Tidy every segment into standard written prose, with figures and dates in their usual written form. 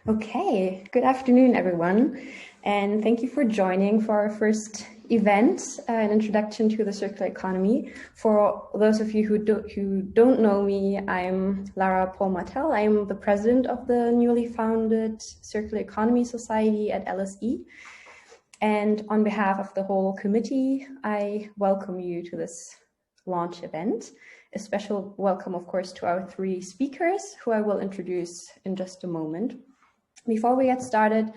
Okay, good afternoon, everyone, and thank you for joining for our first event, an introduction to the circular economy. For those of you who don't know me, I'm Lara Pohl-Martell. I'm the president of the newly founded Circular Economy Society at LSE. And on behalf of the whole committee, I welcome you to this launch event. A special welcome, of course, to our three speakers, who I will introduce in just a moment. Before we get started,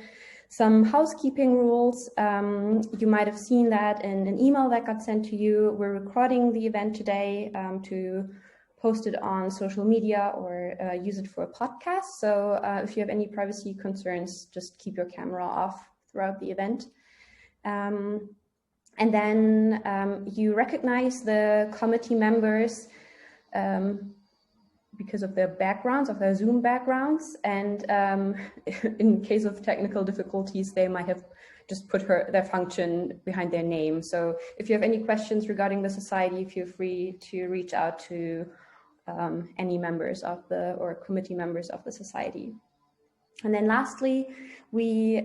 some housekeeping rules. You might have seen that in an email that got sent to you. We're recording the event today to post it on social media or use it for a podcast. So if you have any privacy concerns, just keep your camera off throughout the event. And then you recognize the committee members because of their backgrounds, of their Zoom backgrounds. And in case of technical difficulties, they might have just put their function behind their name. So if you have any questions regarding the society, feel free to reach out to any members of or committee members of the society. And then lastly, we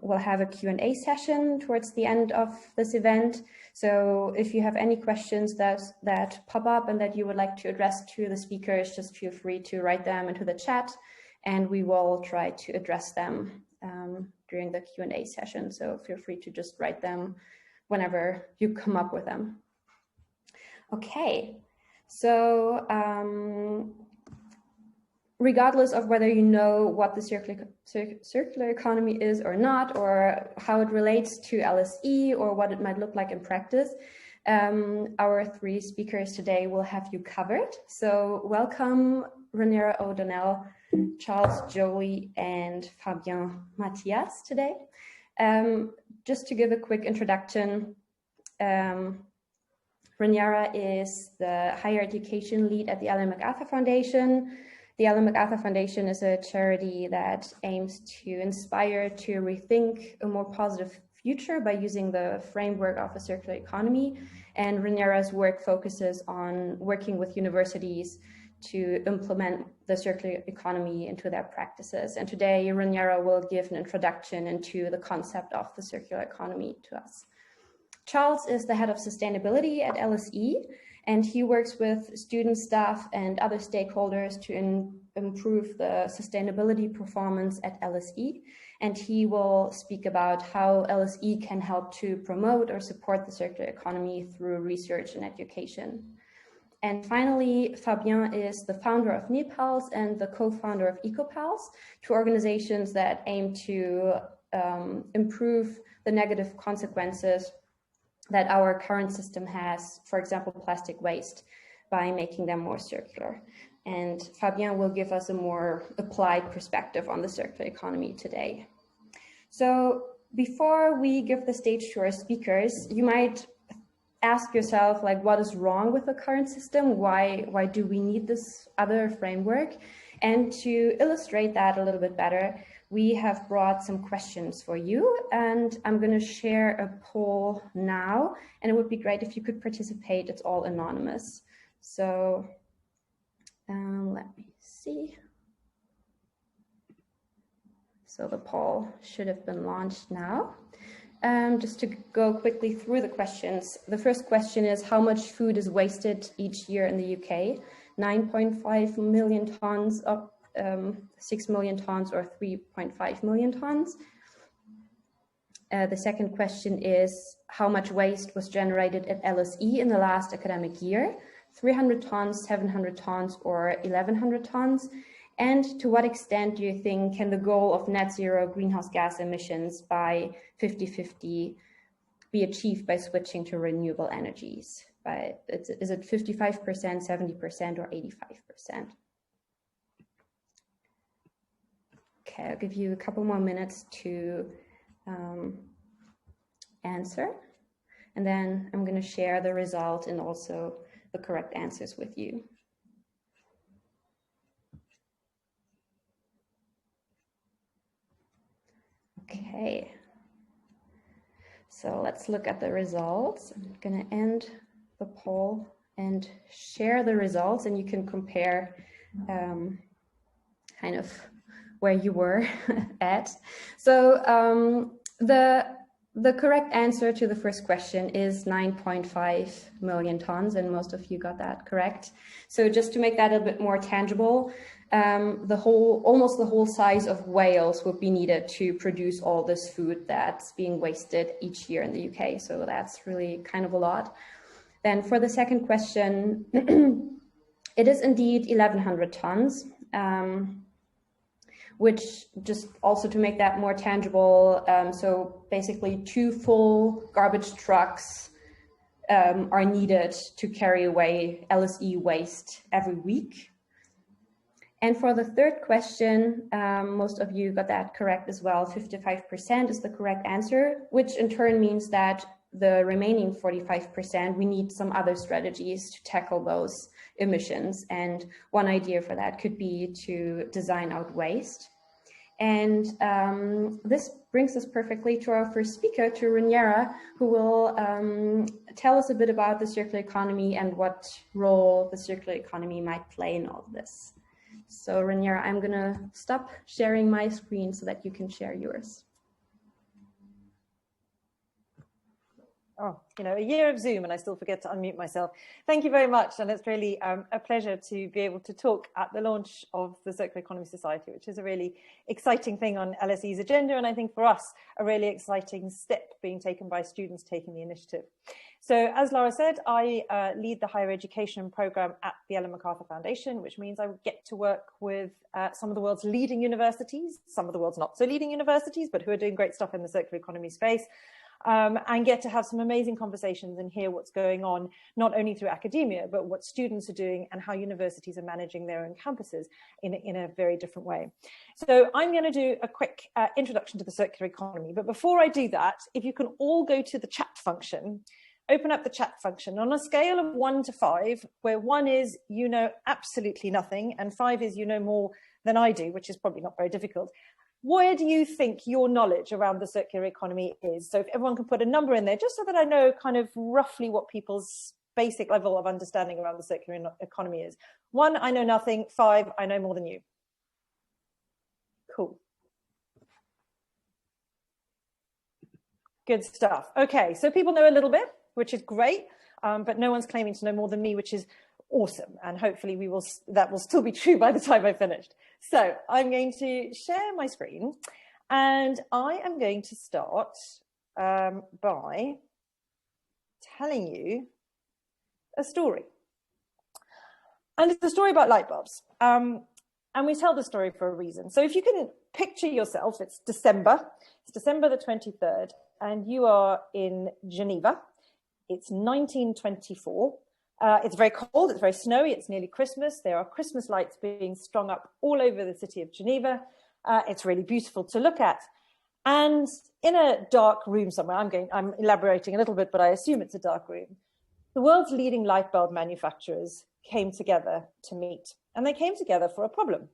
will have a Q&A session towards the end of this event. So if you have any questions that pop up and that you would like to address to the speakers, just feel free to write them into the chat, and we will try to address them during the Q&A session. So feel free to just write them whenever you come up with them. Okay, so regardless of whether you know what the circular economy is or not, or how it relates to LSE or what it might look like in practice, our three speakers today will have you covered. So welcome Reniera O'Donnell, Charles Joly, and Fabien Matthias today. Just to give a quick introduction, Reniera is the higher education lead at the MacArthur Foundation. The MacArthur Foundation is a charity that aims to inspire to rethink a more positive future by using the framework of a circular economy. And Reniera's work focuses on working with universities to implement the circular economy into their practices. And today, Reniera will give an introduction into the concept of the circular economy to us. Charles is the head of sustainability at LSE, and he works with student staff and other stakeholders to improve the sustainability performance at LSE. And he will speak about how LSE can help to promote or support the circular economy through research and education. And finally, Fabien is the founder of EcoPals and the co-founder of EcoPals, two organizations that aim to improve the negative consequences that our current system has, for example, plastic waste, by making them more circular. And Fabien will give us a more applied perspective on the circular economy today. So before we give the stage to our speakers, you might ask yourself, like, what is wrong with the current system? Why do we need this other framework? And to illustrate that a little bit better, we have brought some questions for you, and I'm going to share a poll now, and it would be great if you could participate. It's all anonymous. So let me see. So the poll should have been launched now. Just to go quickly through the questions. The first question is, how much food is wasted each year in the UK? 9.5 million tons of 6 million tons or 3.5 million tons. The second question is, how much waste was generated at LSE in the last academic year? 300 tons, 700 tons, or 1100 tons? And to what extent do you think can the goal of net zero greenhouse gas emissions by 50-50 be achieved by switching to renewable energies? Is it 55%, 70%, or 85%? Okay, I'll give you a couple more minutes to answer, and then I'm going to share the result and also the correct answers with you. Okay, so let's look at the results. I'm going to end the poll and share the results, and you can compare kind of where you were at. So the correct answer to the first question is 9.5 million tons, and most of you got that correct. So just to make that a bit more tangible, almost the whole size of Wales would be needed to produce all this food that's being wasted each year in the UK. So that's really kind of a lot. Then for the second question, it is indeed 1,100 tons. Which, just also to make that more tangible, so basically 2 full garbage trucks are needed to carry away LSE waste every week. And for the third question, most of you got that correct as well. 55% is the correct answer, which in turn means that the remaining 45%, we need some other strategies to tackle those emissions. And one idea for that could be to design out waste. And this brings us perfectly to our first speaker, to Reniera, who will tell us a bit about the circular economy and what role the circular economy might play in all of this. So Reniera, I'm gonna stop sharing my screen so that you can share yours. Oh, a year of Zoom and I still forget to unmute myself. Thank you very much. And it's really a pleasure to be able to talk at the launch of the Circular Economy Society, which is a really exciting thing on LSE's agenda. And I think for us, a really exciting step being taken by students taking the initiative. So as Lara said, I lead the higher education program at the Ellen MacArthur Foundation, which means I get to work with some of the world's leading universities, some of the world's not so leading universities, but who are doing great stuff in the circular economy space. And get to have some amazing conversations and hear what's going on, not only through academia, but what students are doing and how universities are managing their own campuses in a very different way. So I'm going to do a quick introduction to the circular economy. But before I do that, if you can all go to the chat function, open up the chat function on a scale of 1 to 5, where 1 is you know absolutely nothing and 5 is you know more than I do, which is probably not very difficult. Where do you think your knowledge around the circular economy is? So if everyone can put a number in there, just so that I know kind of roughly what people's basic level of understanding around the circular economy is. 1, I know nothing. 5, I know more than you. Cool. Good stuff. Okay, so people know a little bit, which is great, but no one's claiming to know more than me, which is awesome. And hopefully that will still be true by the time I've finished. So I'm going to share my screen and I am going to start by telling you a story. And it's a story about light bulbs. And we tell the story for a reason. So if you can picture yourself, it's December the 23rd, and you are in Geneva. It's 1924. It's very cold, it's very snowy, it's nearly Christmas. There are Christmas lights being strung up all over the city of Geneva. It's really beautiful to look at. And in a dark room somewhere, I'm elaborating a little bit, but I assume it's a dark room, the world's leading light bulb manufacturers came together to meet. And they came together for a problem.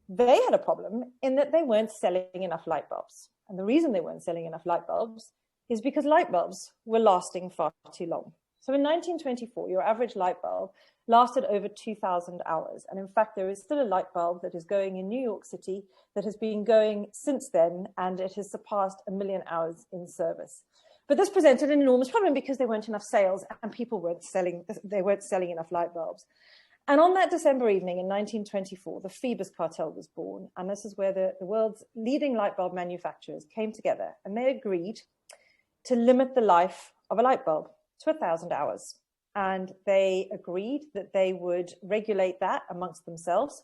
They had a problem in that they weren't selling enough light bulbs. And the reason they weren't selling enough light bulbs is because light bulbs were lasting far too long. So in 1924, your average light bulb lasted over 2,000 hours. And in fact, there is still a light bulb that is going in New York City that has been going since then, and it has surpassed 1 million hours in service. But this presented an enormous problem because there weren't enough sales and people weren't selling enough light bulbs. And on that December evening in 1924, the Phoebus cartel was born. And this is where the world's leading light bulb manufacturers came together and they agreed to limit the life of a light bulb to 1,000 hours. And they agreed that they would regulate that amongst themselves.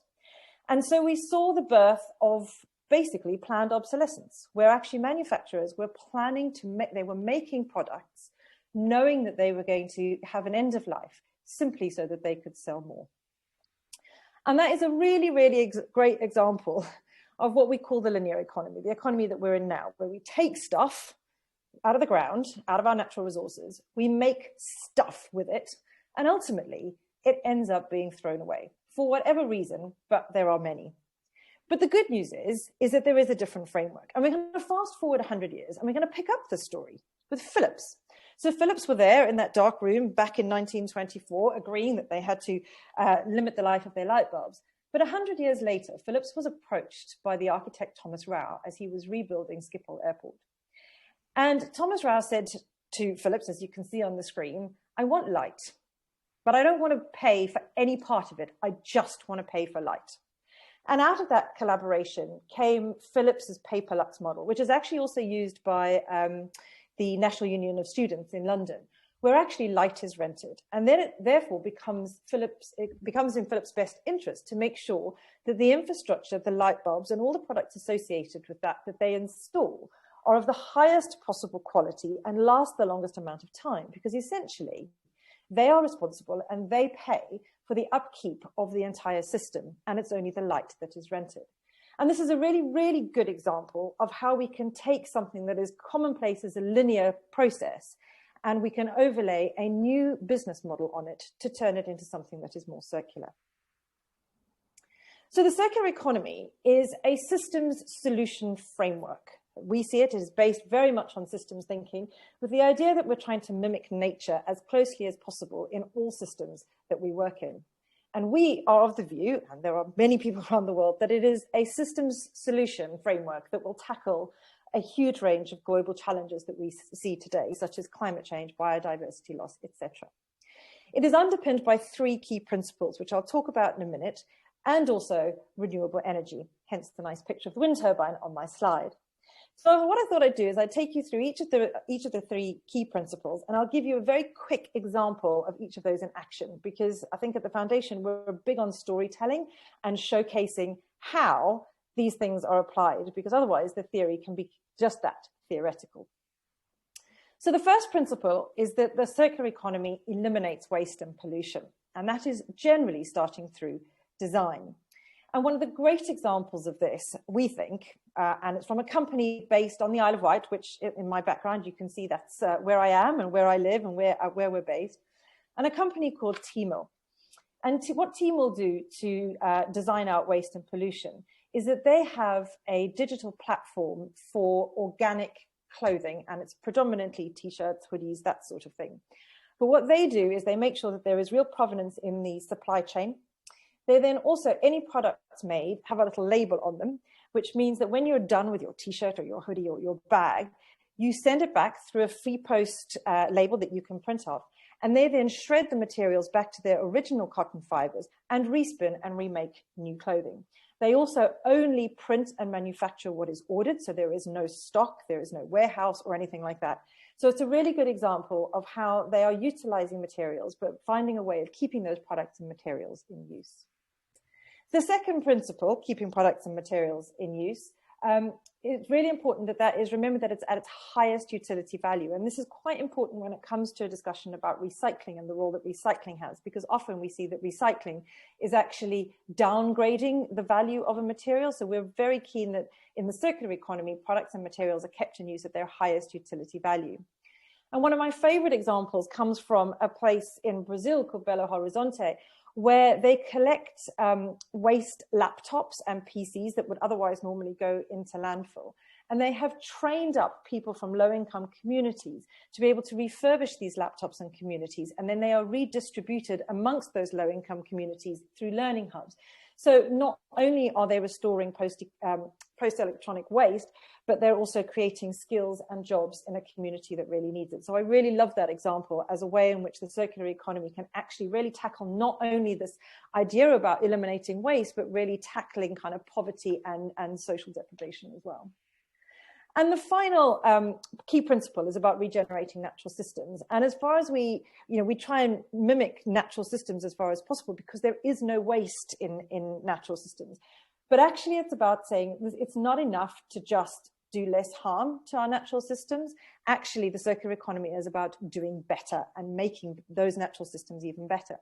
And so we saw the birth of basically planned obsolescence, where actually manufacturers were planning to they were making products knowing that they were going to have an end of life simply so that they could sell more. And that is a really, really great example of what we call the linear economy, the economy that we're in now, where we take stuff out of the ground, out of our natural resources, we make stuff with it, and ultimately it ends up being thrown away for whatever reason, but there are many. But the good news is that there is a different framework. And we're going to fast forward 100 years and we're going to pick up the story with Philips. So Philips were there in that dark room back in 1924, agreeing that they had to limit the life of their light bulbs. But 100 years later, Phillips was approached by the architect Thomas Rau as he was rebuilding Schiphol Airport. And Thomas Rau said to Phillips, as you can see on the screen, I want light, but I don't want to pay for any part of it. I just want to pay for light. And out of that collaboration came Phillips's Paperlux model, which is actually also used by the National Union of Students in London, where actually light is rented. And then it therefore becomes in Phillips' best interest to make sure that the infrastructure, the light bulbs and all the products associated with that they install are of the highest possible quality and last the longest amount of time, because essentially they are responsible and they pay for the upkeep of the entire system, and it's only the light that is rented. And this is a really, really good example of how we can take something that is commonplace as a linear process, and we can overlay a new business model on it to turn it into something that is more circular. So the circular economy is a systems solution framework. We see it as based very much on systems thinking, with the idea that we're trying to mimic nature as closely as possible in all systems that we work in. And we are of the view, and there are many people around the world, that it is a systems solution framework that will tackle a huge range of global challenges that we see today, such as climate change, biodiversity loss, etc. It is underpinned by 3 key principles, which I'll talk about in a minute, and also renewable energy, hence the nice picture of the wind turbine on my slide. So what I thought I'd do is I'd take you through each of the 3 key principles, and I'll give you a very quick example of each of those in action, because I think at the foundation we're big on storytelling and showcasing how these things are applied, because otherwise the theory can be just that, theoretical. So the first principle is that the circular economy eliminates waste and pollution, and that is generally starting through design. And one of the great examples of this, we think, and it's from a company based on the Isle of Wight, which in my background, you can see that's where I am and where I live and where we're based, and a company called Timel. And what Timel do to design out waste and pollution is that they have a digital platform for organic clothing, and it's predominantly t-shirts, hoodies, that sort of thing. But what they do is they make sure that there is real provenance in the supply chain. They then also, any products made have a little label on them, which means that when you're done with your t-shirt or your hoodie or your bag, you send it back through a free post label that you can print off. And they then shred the materials back to their original cotton fibers and respin and remake new clothing. They also only print and manufacture what is ordered. So there is no stock, there is no warehouse or anything like that. So it's a really good example of how they are utilizing materials, but finding a way of keeping those products and materials in use. The second principle, keeping products and materials in use, it's really important that is, remember that it's at its highest utility value. And this is quite important when it comes to a discussion about recycling and the role that recycling has, because often we see that recycling is actually downgrading the value of a material. So we're very keen that in the circular economy, products and materials are kept in use at their highest utility value. And one of my favorite examples comes from a place in Brazil called Belo Horizonte, where they collect waste laptops and PCs that would otherwise normally go into landfill. And they have trained up people from low-income communities to be able to refurbish these laptops and communities, and then they are redistributed amongst those low-income communities through learning hubs. So not only are they restoring post-electronic waste, but they're also creating skills and jobs in a community that really needs it. So I really love that example as a way in which the circular economy can actually really tackle not only this idea about eliminating waste, but really tackling kind of poverty and social deprivation as well. And the final key principle is about regenerating natural systems. And as far as we try and mimic natural systems as far as possible, because there is no waste in natural systems. But actually it's about saying it's not enough to just do less harm to our natural systems. Actually, the circular economy is about doing better and making those natural systems even better.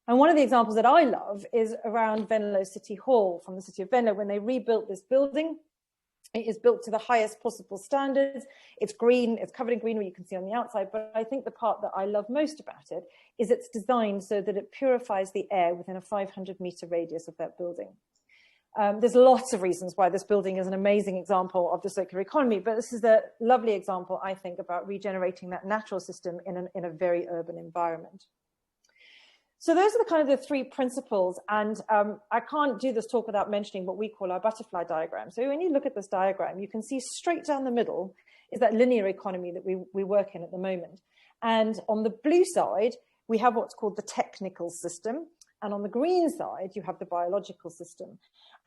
And one of the examples that I love is around Venlo City Hall from the city of Venlo, when they rebuilt this building. It is built to the highest possible standards. It's green, it's covered in greenery, you can see on the outside. But I think the part that I love most about it is it's designed so that it purifies the air within a 500-meter radius of that building. There's lots of reasons why this building is an amazing example of the circular economy, but this is a lovely example, I think, about regenerating that natural system in a very urban environment. So those are the kind of the three principles, and I can't do this talk without mentioning what we call our butterfly diagram. So when you look at this diagram, you can see straight down the middle is that linear economy that we work in at the moment. And on the blue side, we have what's called the technical system. And on the green side, you have the biological system.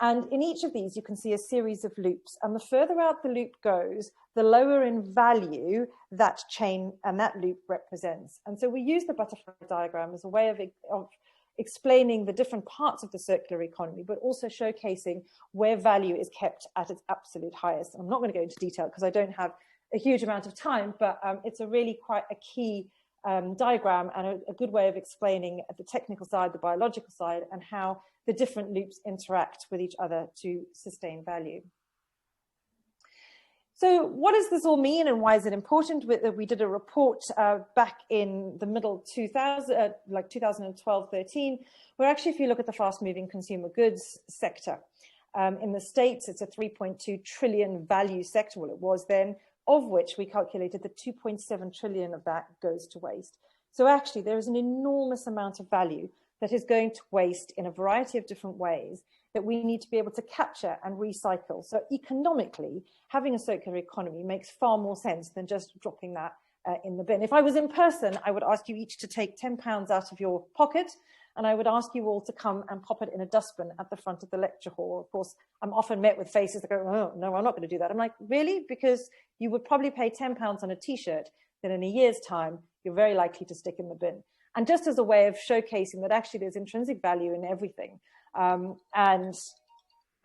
And in each of these, you can see a series of loops. And the further out the loop goes, the lower in value that chain and that loop represents. And so we use the butterfly diagram as a way of explaining the different parts of the circular economy, but also showcasing where value is kept at its absolute highest. And I'm not going to go into detail because I don't have a huge amount of time, but it's a really quite a key diagram and a good way of explaining the technical side, the biological side, and how the different loops interact with each other to sustain value. So what does this all mean and why is it important? We did a report back in the middle 2000, like 2012-13, where actually if you look at the fast-moving consumer goods sector, in the States, it's a 3.2 trillion value sector, well it was then, of which we calculated that 2.7 trillion of that goes to waste. So actually there is an enormous amount of value that is going to waste in a variety of different ways that we need to be able to capture and recycle. So economically, having a circular economy makes far more sense than just dropping that in the bin. If I was in person, I would ask you each to take £10 out of your pocket, and I would ask you all to come and pop it in a dustbin at the front of the lecture hall. Of course, I'm often met with faces that go, oh, no, I'm not going to do that. I'm like, really? Because you would probably pay £10 on a t-shirt, then in a year's time, you're very likely to stick in the bin. And just as a way of showcasing that actually there's intrinsic value in everything. And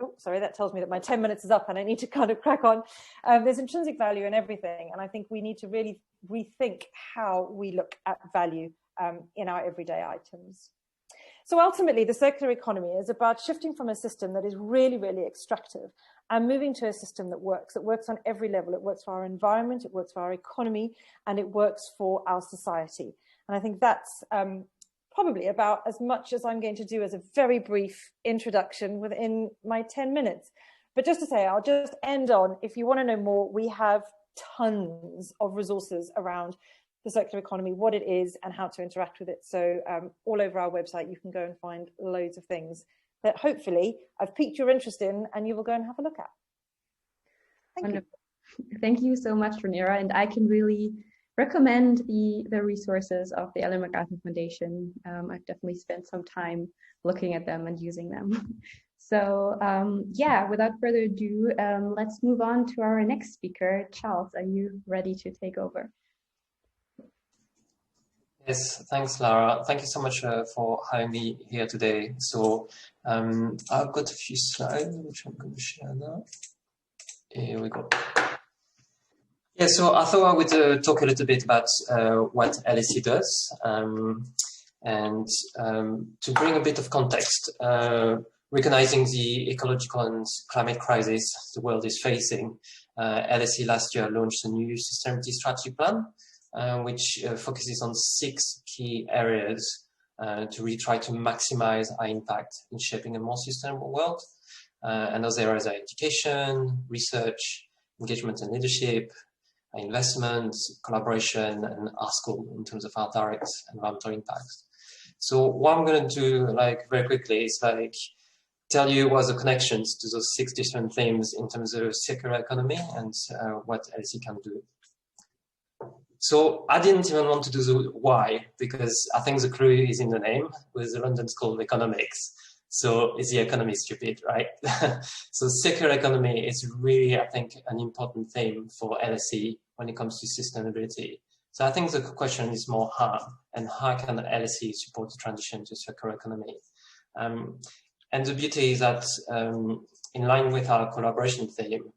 oh, sorry, that tells me that my 10 minutes is up and I need to kind of crack on. There's intrinsic value in everything. And I think we need to really rethink how we look at value in our everyday items. So ultimately, the circular economy is about shifting from a system that is really, really extractive and moving to a system that works on every level. It works for our environment, it works for our economy, and it works for our society. And I think that's probably about as much as I'm going to do as a very brief introduction within my 10 minutes. But just to say, I'll just end on, if you want to know more, we have tons of resources around the circular economy, what it is and how to interact with it. So all over our website, you can go and find loads of things that hopefully I've piqued your interest in and you will go and have a look at. Thank you. Thank you so much, Reniera. And I can really recommend the resources of the Ellen MacArthur Foundation. I've definitely spent some time looking at them and using them. So yeah, without further ado, let's move on to our next speaker. Charles, are you ready to take over? Yes, thanks, Lara. Thank you so much for having me here today. So I've got a few slides, which I'm going to share now. Here we go. Yeah, so I thought I would talk a little bit about what LSE does. And to bring a bit of context, recognizing the ecological and climate crisis the world is facing, LSE last year launched a new sustainability strategy plan, which focuses on 6 key areas to really try to maximize our impact in shaping a more sustainable world. And those areas are education, research, engagement and leadership, investment, collaboration, and our school in terms of our direct environmental impacts. So what I'm going to do, like very quickly, is like tell you what are the connections to those 6 different themes in terms of circular economy and what LSE can do. So I didn't even want to do the why, because I think the clue is in the name with the London School of Economics. So is the economy stupid, right? So circular economy is really, I think, an important theme for LSE when it comes to sustainability. So I think the question is more how, and how can LSE support the transition to circular economy? And the beauty is that in line with our collaboration theme,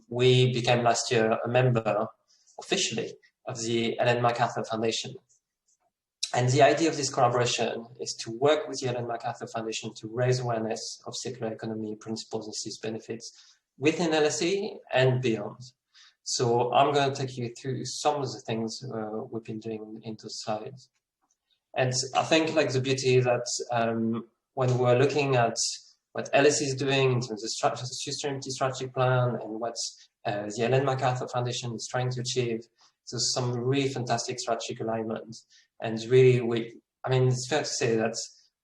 we became last year a member officially of the Ellen MacArthur Foundation. And the idea of this collaboration is to work with the Ellen MacArthur Foundation to raise awareness of circular economy principles and its benefits within LSE and beyond. So I'm going to take you through some of the things we've been doing in those slides. And I think like the beauty is that when we're looking at what LSE is doing in terms of sustainability strategy plan and what the Ellen MacArthur Foundation is trying to achieve, so some really fantastic strategic alignment. And really, I mean, it's fair to say that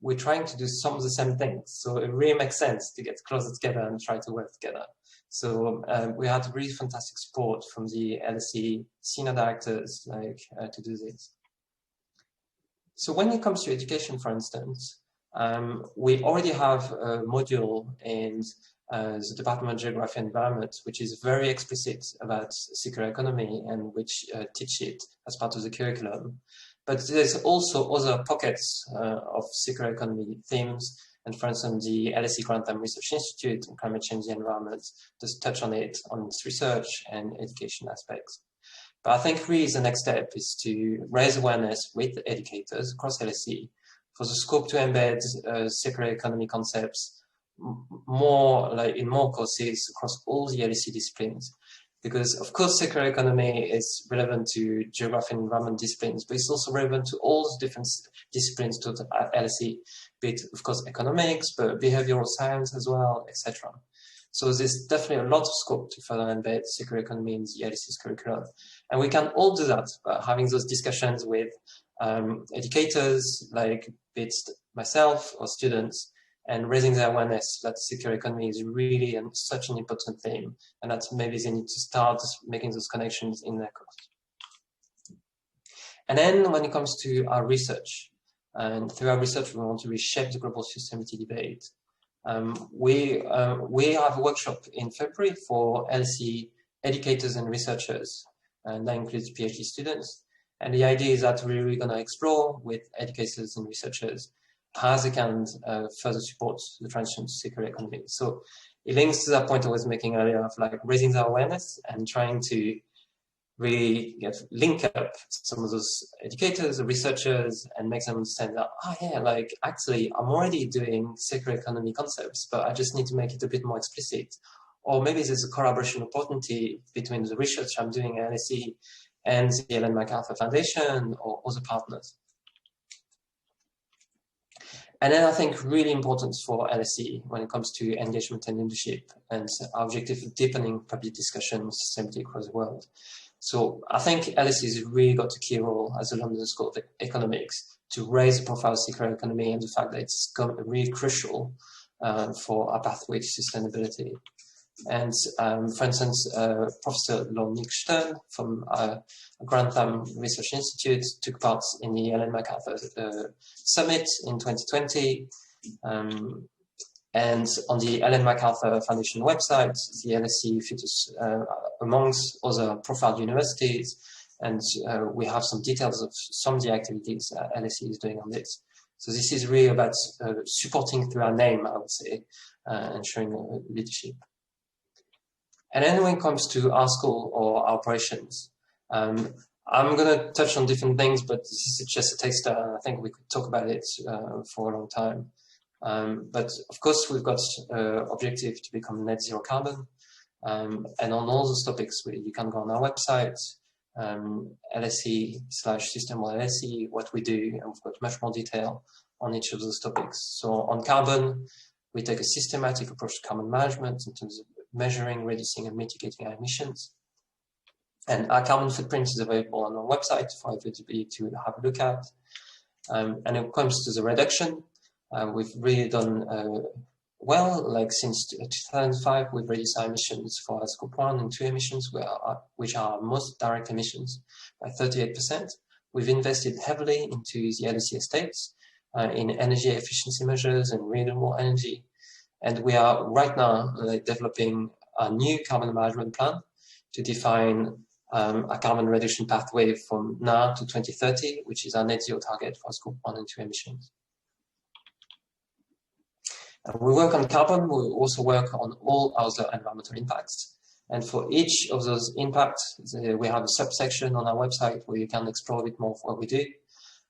we're trying to do some of the same things. So it really makes sense to get closer together and try to work together. So we had really fantastic support from the LSE senior directors to do this. So when it comes to education, for instance, we already have a module in the Department of Geography and Environment, which is very explicit about circular economy and which teach it as part of the curriculum. But there's also other pockets of circular economy themes. And for instance, the LSE Grantham Research Institute and Climate Change and the Environment does touch on it, on its research and education aspects. But I think really the next step is to raise awareness with educators across LSE for the scope to embed circular economy concepts more in more courses across all the LSE disciplines. Because of course, circular economy is relevant to geography and environment disciplines, but it's also relevant to all the different disciplines to the LSE, be it of course economics, but behavioral science as well, etc. So there's definitely a lot of scope to further embed circular economy in the LSE's curriculum. And we can all do that by having those discussions with educators, like be it myself or students, and raising the awareness that circular economy is really such an important theme, and that maybe they need to start making those connections in their course. And then when it comes to our research, and through our research, we want to reshape the global sustainability debate. We have a workshop in February for LSE educators and researchers, and that includes PhD students. And the idea is that we're really going to explore with educators and researchers how they can further support the transition to circular economy. So it links to that point I was making earlier of raising the awareness and trying to really link up some of those educators, the researchers, and make them understand that, oh yeah, actually I'm already doing circular economy concepts, but I just need to make it a bit more explicit. Or maybe there's a collaboration opportunity between the research I'm doing at LSE and the Ellen MacArthur Foundation or other partners. And then I think really important for LSE when it comes to engagement and leadership and our objective of deepening public discussion on sustainability across the world. So I think LSE has really got a key role as a London School of Economics to raise the profile of circular economy and the fact that it's really crucial for our pathway to sustainability. And for instance, Professor Nick Stern from Grantham Research Institute took part in the Ellen MacArthur Summit in 2020. And on the Ellen MacArthur Foundation website, the LSE features amongst other profiled universities. And we have some details of some of the activities LSE is doing on this. So this is really about supporting through our name, I would say, and showing leadership. And then when it comes to our school or our operations, I'm going to touch on different things, but this is just a taster. I think we could talk about it for a long time. But of course, we've got objective to become net zero carbon. And on all those topics, you can go on our website, LSE/system/LSE, what we do, and we've got much more detail on each of those topics. So on carbon, we take a systematic approach to carbon management in terms of measuring, reducing, and mitigating our emissions. And our carbon footprint is available on our website for everybody to have a look at. And when it comes to the reduction, we've really done well. Since 2005, we've reduced our emissions for scope 1 and 2 emissions, which are our most direct emissions, by 38%. We've invested heavily into the LSE estates in energy efficiency measures and renewable energy. And we are right now developing a new carbon management plan to define a carbon reduction pathway from now to 2030, which is our net zero target for scope 1 and 2 emissions. And we work on carbon, we also work on all other environmental impacts. And for each of those impacts, we have a subsection on our website where you can explore a bit more of what we do.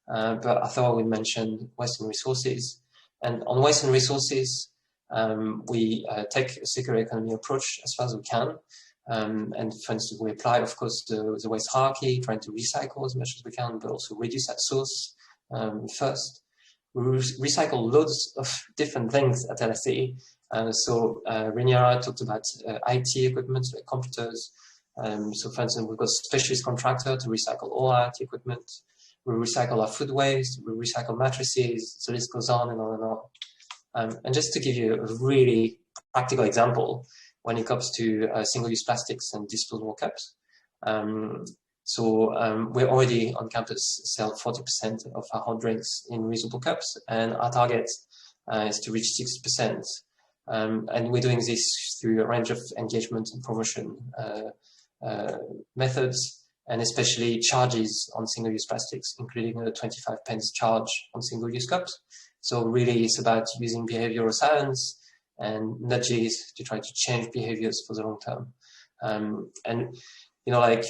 But I thought we'd mention waste and resources. And on waste and resources, we take a circular economy approach as far as we can. And for instance, we apply, of course, the waste hierarchy, trying to recycle as much as we can, but also reduce at source first. We recycle loads of different things at LSE. So Reniera talked about IT equipment, like computers. So for instance, we've got a specialist contractor to recycle all our IT equipment. we recycle our food waste, we recycle mattresses, the list goes on and on and on. And just to give you a really practical example, when it comes to single-use plastics and disposable cups, we're already on campus sell 40% of our hot drinks in reusable cups, and our target is to reach 60%. And we're doing this through a range of engagement and promotion methods, and especially charges on single-use plastics, including a 25 pence charge on single-use cups. So really it's about using behavioral science and nudges to try to change behaviors for the long term. And, you know, like,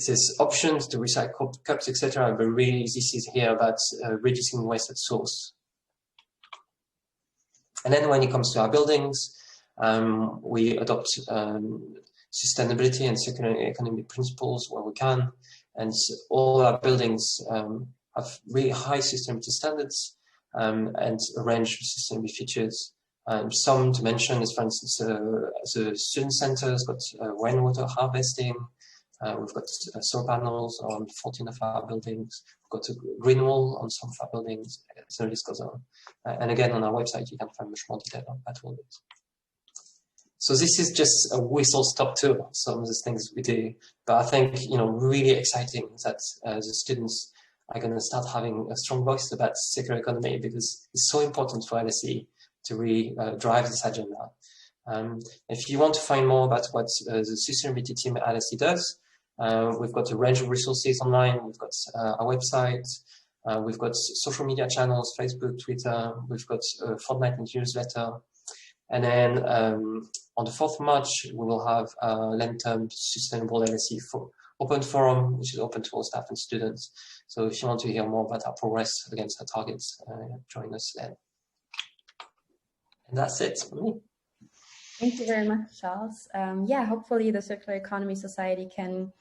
there's options to recycle cups, etc., but really this is here about reducing waste at source. And then when it comes to our buildings, we adopt sustainability and circular economy principles where we can, and all our buildings have really high sustainability standards and a range of sustainability features. Some to mention is, for instance, the student center has got rainwater harvesting. We've got solar panels on 14 of our buildings. We've got a green wall on some of our buildings. So the list goes on. And again, on our website, you can find much more detail about all this. So this is just a whistle-stop tour of some of the things we do. But I think, you know, really exciting that the students are going to start having a strong voice about circular economy, because it's so important for LSE to really drive this agenda. If you want to find more about what the sustainability team at LSE does, we've got a range of resources online. We've got our website. We've got social media channels, Facebook, Twitter. We've got a fortnightly newsletter. And then on the 4th of March, we will have a Lenten Sustainable LSE Open Forum, which is open to all staff and students. So if you want to hear more about our progress against our targets, join us then. And that's it for me. Thank you very much, Charles. Yeah, hopefully the Circular Economy Society can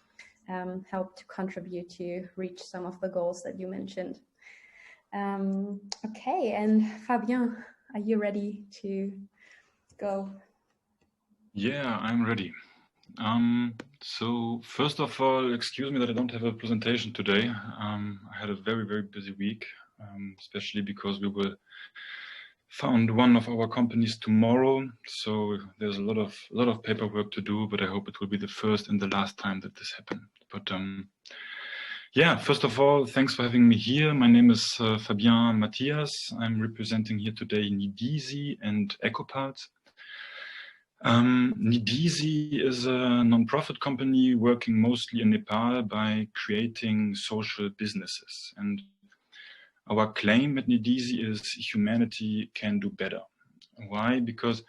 help to contribute to reach some of the goals that you mentioned. Okay, and Fabien, are you ready to go? Yeah, I'm ready. So first of all, excuse me that I don't have a presentation today. I had a very, very busy week, especially because we will found one of our companies tomorrow. So there's a lot of paperwork to do, but I hope it will be the first and the last time that this happened. But yeah, first of all, thanks for having me here. My name is Fabien Matthias. I'm representing here today Nidisi and EcoPals. Nidisi is a non-profit company working mostly in Nepal by creating social businesses. And our claim at Nidisi is humanity can do better. Why? Because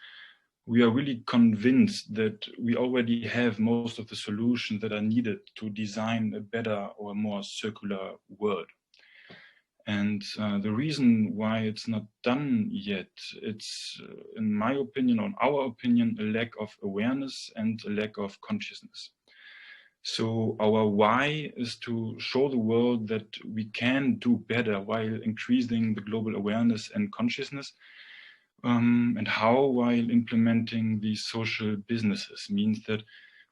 we are really convinced that we already have most of the solutions that are needed to design a better or more circular world. And the reason why it's not done yet, it's, in my opinion, or in our opinion, a lack of awareness and a lack of consciousness. So our why is to show the world that we can do better while increasing the global awareness and consciousness. And how, while implementing these social businesses, means that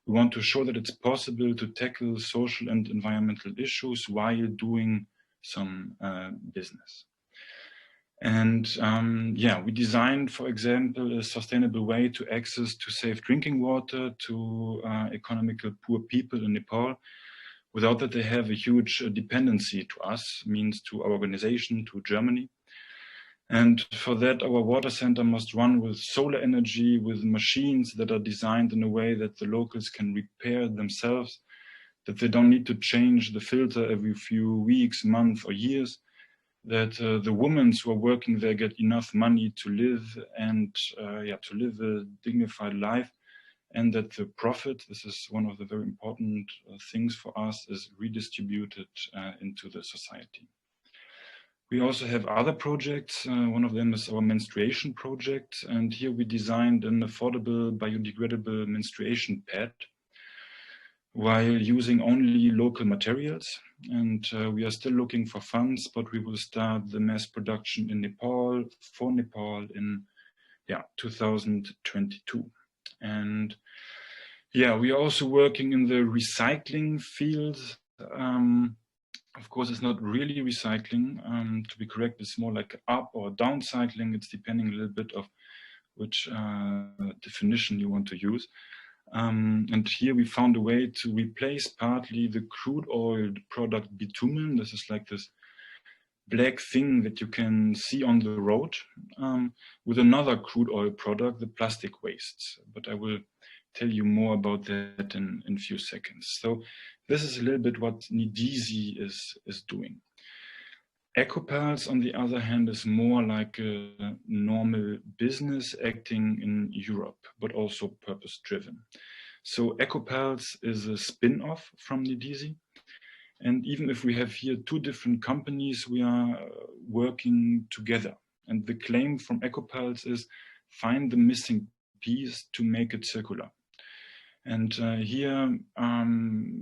we want to show that it's possible to tackle social and environmental issues while doing some business. And yeah, we designed, for example, a sustainable way to access to safe drinking water to economically poor people in Nepal, without that they have a huge dependency to us, means to our organization, to Germany. And for that, our water center must run with solar energy, with machines that are designed in a way that the locals can repair themselves, that they don't need to change the filter every few weeks, months, or years, that the women who are working there get enough money to live and to live a dignified life, and that the profit, this is one of the very important things for us, is redistributed into the society. We also have other projects. One of them is our menstruation project, and here we designed an affordable biodegradable menstruation pad while using only local materials. And we are still looking for funds, but we will start the mass production in Nepal, for Nepal, in 2022. And yeah, we are also working in the recycling field. Of course, it's not really recycling. To be correct, it's more like up or downcycling. It's depending a little bit of which definition you want to use. And here we found a way to replace partly the crude oil product bitumen. This is like this black thing that you can see on the road, with another crude oil product, the plastic waste. But I will tell you more about that in a few seconds. So this is a little bit what Nedisi is doing. EcoPals, on the other hand, is more like a normal business acting in Europe, but also purpose-driven. So EcoPals is a spin-off from Nedisi. And even if we have here two different companies, we are working together. And the claim from EcoPals is find the missing piece to make it circular. And here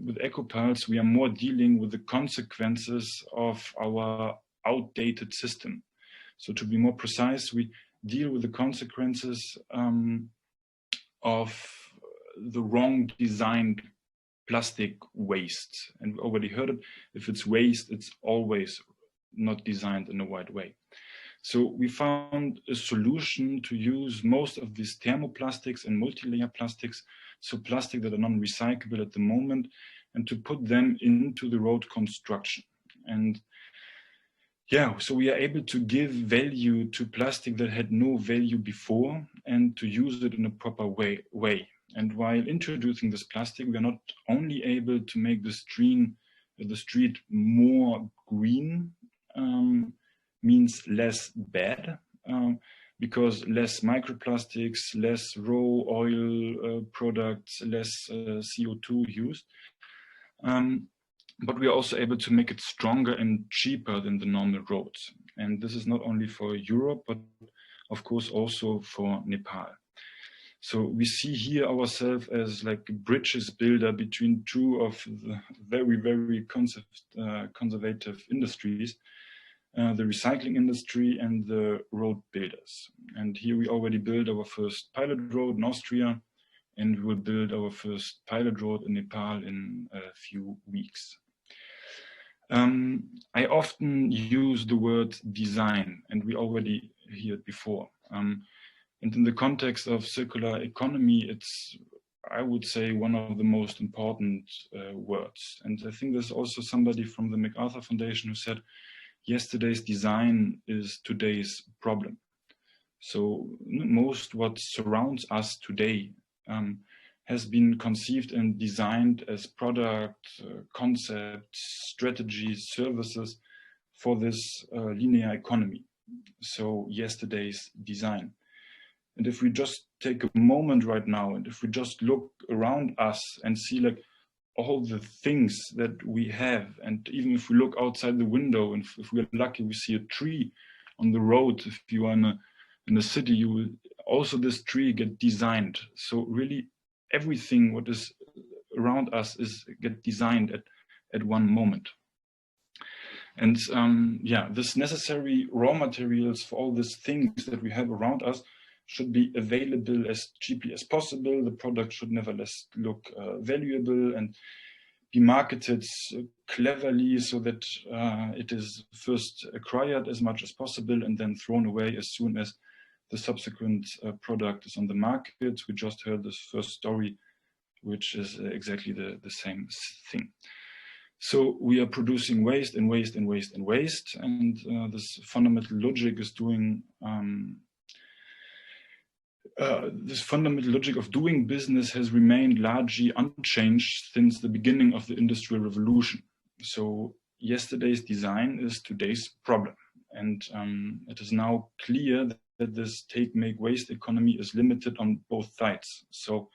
with EcoPals, we are more dealing with the consequences of our outdated system. So to be more precise, we deal with the consequences of the wrong designed plastic waste. And we already heard it, if it's waste, it's always not designed in a right way. So we found a solution to use most of these thermoplastics and multi-layer plastics, so plastic that are non-recyclable at the moment, and to put them into the road construction. And yeah, so we are able to give value to plastic that had no value before and to use it in a proper way. And while introducing this plastic, we are not only able to make the street more green, means less bad, because less microplastics, less raw oil products, less CO2 used. But we are also able to make it stronger and cheaper than the normal roads. And this is not only for Europe, but of course also for Nepal. So we see here ourselves as like a bridges builder between two of the very, very conservative industries, the recycling industry and the road builders. And here we already built our first pilot road in Austria, and we will build our first pilot road in Nepal in a few weeks. I often use the word design, and we already heard it before. And in the context of circular economy, it's, I would say, one of the most important words. And I think there's also somebody from the MacArthur Foundation who said, yesterday's design is today's problem. So most what surrounds us today has been conceived and designed as product, concepts, strategies, services for this linear economy. So yesterday's design. And if we just take a moment right now, and if we just look around us and see like all the things that we have, and even if we look outside the window, and if we're lucky, we see a tree on the road. If you are in a city, you will also this tree get designed. So really everything what is around us is get designed at one moment. And yeah, this necessary raw materials for all these things that we have around us should be available as cheaply as possible. The product should nevertheless look valuable and be marketed cleverly so that it is first acquired as much as possible and then thrown away as soon as the subsequent product is on the market. We just heard this first story, which is exactly the same thing. So we are producing waste and waste and waste and waste, and this fundamental logic is doing this fundamental logic of doing business has remained largely unchanged since the beginning of the Industrial Revolution. So yesterday's design is today's problem. And it is now clear that this take-make-waste economy is limited on both sides. So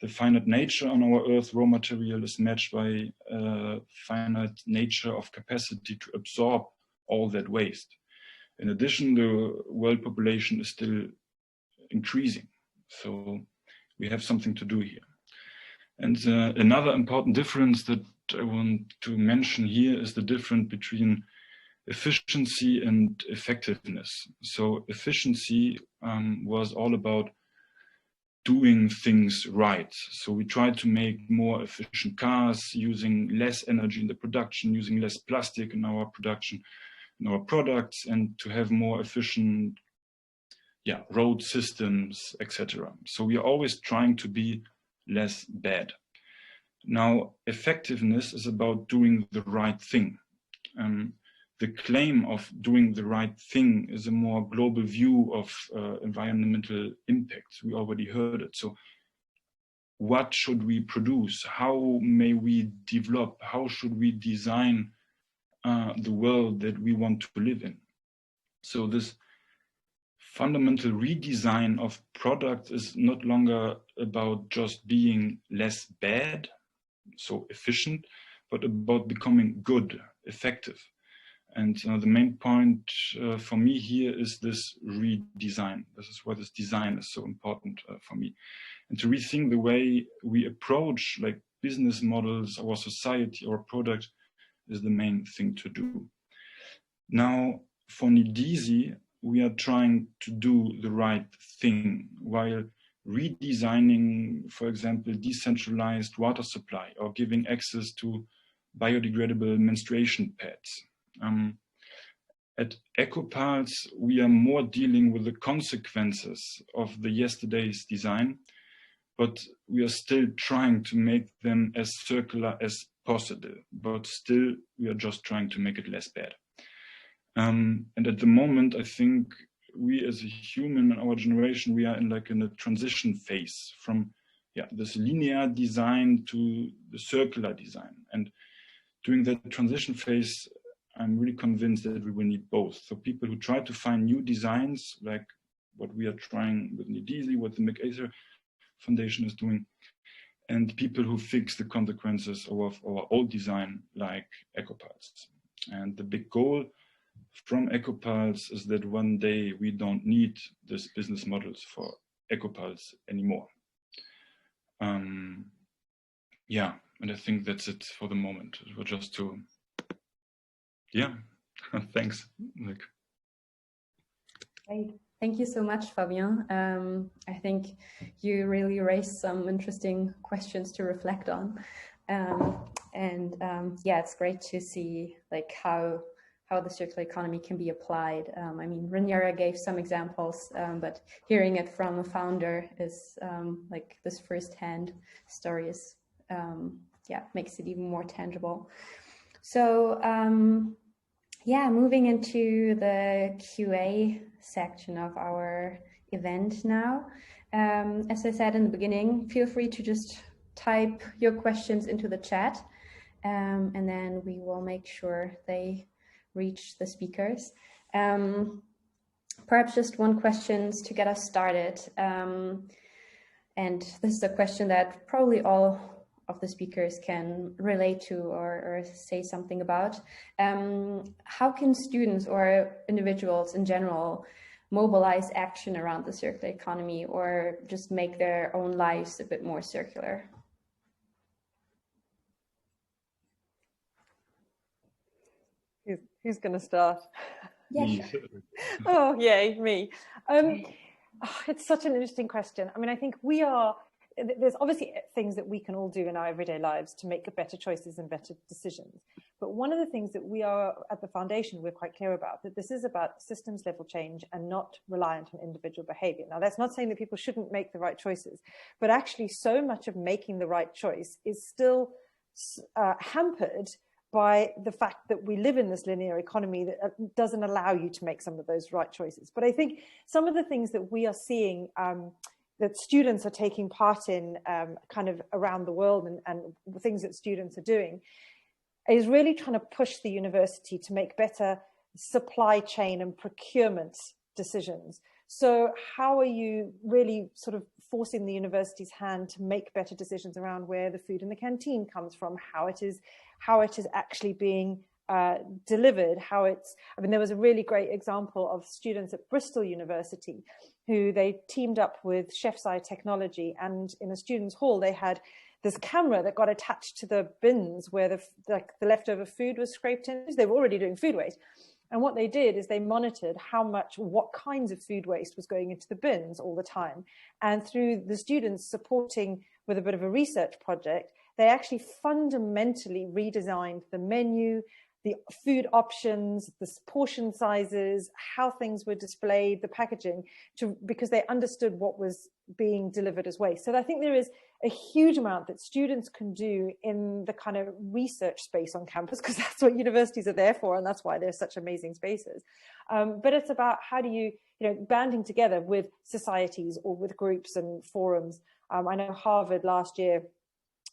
the finite nature on our Earth raw material is matched by a finite nature of capacity to absorb all that waste. In addition, the world population is still increasing. So we have something to do here. And another important difference that I want to mention here is the difference between efficiency and effectiveness. So efficiency was all about doing things right. So we try to make more efficient cars, using less energy in the production, using less plastic in our production, in our products, and to have more efficient road systems, etc. So we are always trying to be less bad. Now, effectiveness is about doing the right thing. The claim of doing the right thing is a more global view of environmental impacts. We already heard it. So what should we produce? How may we develop? How should we design the world that we want to live in? So this fundamental redesign of products is not longer about just being less bad, so efficient, but about becoming good, effective. And the main point for me here is this redesign. This is why this design is so important for me. And to rethink the way we approach like business models, our society, our product is the main thing to do. Now, for Nidisi, we are trying to do the right thing while redesigning, for example, decentralized water supply or giving access to biodegradable menstruation pads. At EcoPals, we are more dealing with the consequences of the yesterday's design, but we are still trying to make them as circular as possible, but still we are just trying to make it less bad. And at the moment, I think we as a human in our generation, we are in a transition phase from this linear design to the circular design. And during that transition phase, I'm really convinced that we will need both. So people who try to find new designs, like what we are trying with Nidisi, what the MacArthur Foundation is doing, and people who fix the consequences of our old design, like EcoPals. And the big goal from EcoPals is that one day we don't need this business models for EcoPals anymore. And I think that's it for the moment. It was just to, thanks. Great. Thank you so much, Fabien. I think you really raised some interesting questions to reflect on. It's great to see how the circular economy can be applied. I mean, Reniera gave some examples, but hearing it from a founder is this firsthand story is, makes it even more tangible. So, moving into the QA section of our event now. As I said in the beginning, feel free to just type your questions into the chat, and then we will make sure they reach the speakers. Perhaps just one question to get us started. And this is a question that probably all of the speakers can relate to or say something about. How can students or individuals in general mobilize action around the circular economy or just make their own lives a bit more circular? Who's going to start? Yeah. Oh, yay, me. It's such an interesting question. I mean, I think there's obviously things that we can all do in our everyday lives to make better choices and better decisions. But one of the things that we are at the foundation, we're quite clear about, that this is about systems level change and not reliant on individual behavior. Now, that's not saying that people shouldn't make the right choices, but actually so much of making the right choice is still hampered by the fact that we live in this linear economy that doesn't allow you to make some of those right choices. But I think some of the things that we are seeing that students are taking part in kind of around the world and things that students are doing is really trying to push the university to make better supply chain and procurement decisions. So how are you really sort of forcing the university's hand to make better decisions around where the food in the canteen comes from, how it is actually being delivered, there was a really great example of students at Bristol University who they teamed up with Chef's Eye Technology, and in a students' hall they had this camera that got attached to the bins where the leftover food was scraped in. They were already doing food waste. And what they did is they monitored what kinds of food waste was going into the bins all the time. And through the students supporting with a bit of a research project, they actually fundamentally redesigned the menu, the food options, the portion sizes, how things were displayed, the packaging, because they understood what was being delivered as waste. So I think there is a huge amount that students can do in the kind of research space on campus, because that's what universities are there for, and that's why they're such amazing spaces. But it's about how do you banding together with societies or with groups and forums. I know Harvard last year,